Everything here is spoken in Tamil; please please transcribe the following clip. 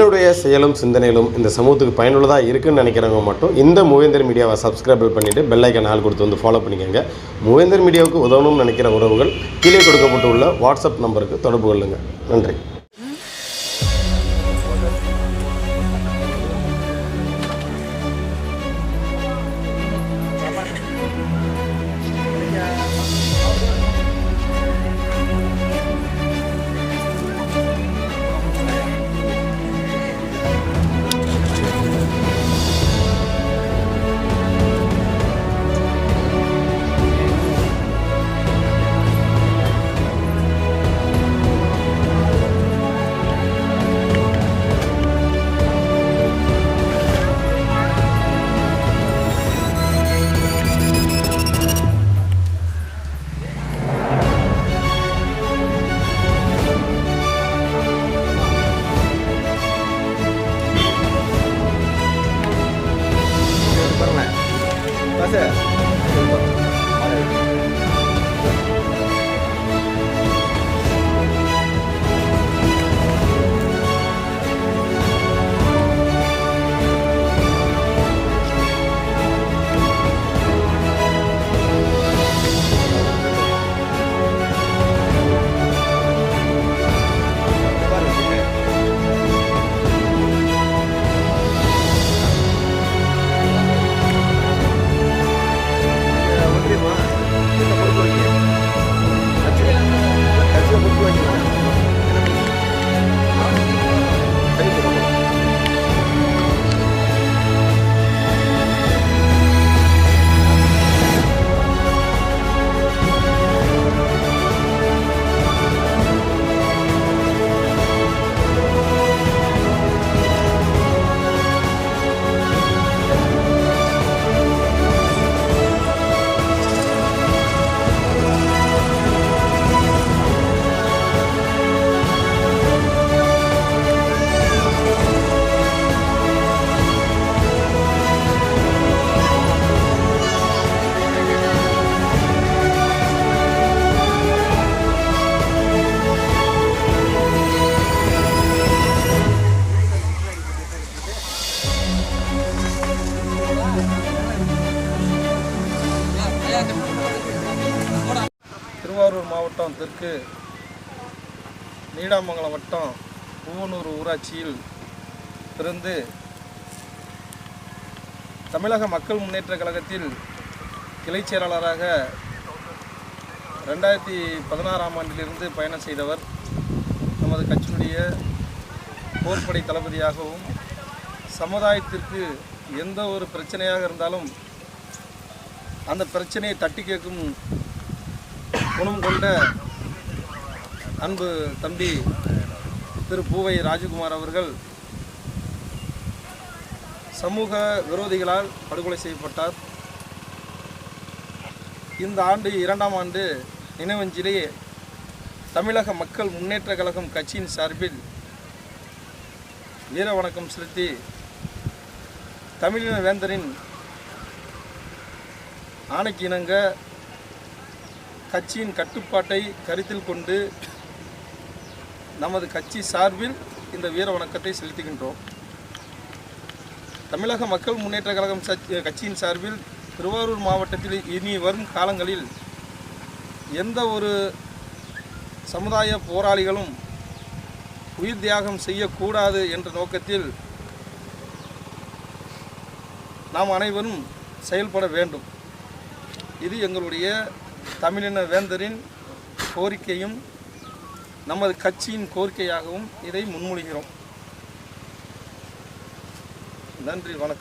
எங்களுடைய செயலும் சிந்தனையிலும் இந்த சமூகத்துக்கு பயனுள்ளதாக இருக்குன்னு நினைக்கிறவங்க மட்டும் இந்த மூவேந்தர் மீடியாவை சப்ஸ்கிரைப் பண்ணிவிட்டு பெல் ஐக்கான் ஆல் கொடுத்து வந்து ஃபாலோ பண்ணிக்கோங்க. மூவேந்தர் மீடியாவுக்கு உதவணும்னு நினைக்கிற உறவுகள் கீழே கொடுக்கப்பட்டுள்ள வாட்ஸ்அப் நம்பருக்கு தொடர்பு கொள்ளுங்கள். நன்றி. திருவாரூர் மாவட்டம் தெற்கு நீடாமங்கலம் வட்டம் பூவனூர் ஊராட்சியில் பிறந்து தமிழக மக்கள் முன்னேற்ற கழகத்தில் கிளைச் செயலாளராக 2016ஆம் ஆண்டிலிருந்து பயணம் செய்தவர். நமது கட்சியினுடைய போர்ப்படை தளபதியாகவும் சமுதாயத்திற்கு எந்த ஒரு பிரச்சனையாக இருந்தாலும் அந்த பிரச்சனையை தட்டி கேட்கும் குணம் கொண்ட அன்பு தம்பி திரு பூவை ராஜகுமார் அவர்கள் சமூக விரோதிகளால் படுகொலை செய்யப்பட்டார். இந்த ஆண்டு 2ஆம் ஆண்டு நினைவஞ்சலி தமிழக மக்கள் முன்னேற்ற கழகம் கட்சியின் சார்பில் வீர வணக்கம் செலுத்தி தமிழின வேந்தரின் ஆணைக்கு இணங்க கட்சியின் கட்டுப்பாட்டை கருத்தில் கொண்டு நமது கட்சி சார்பில் இந்த வீர வணக்கத்தை செலுத்துகின்றோம். தமிழக மக்கள் முன்னேற்ற கழகம் கட்சியின் சார்பில் திருவாரூர் மாவட்டத்தில் இனி வரும் காலங்களில் எந்த ஒரு சமுதாய போராளிகளும் உயிர் தியாகம் செய்யக்கூடாது என்ற நோக்கத்தில் நாம் அனைவரும் செயல்பட வேண்டும். இது எங்களுடைய தமிழின வேந்தரின் கோரிக்கையும் நமது கட்சியின் கோரிக்கையாகவும் இதை முன்மொழிகிறோம். நன்றி, வணக்கம்.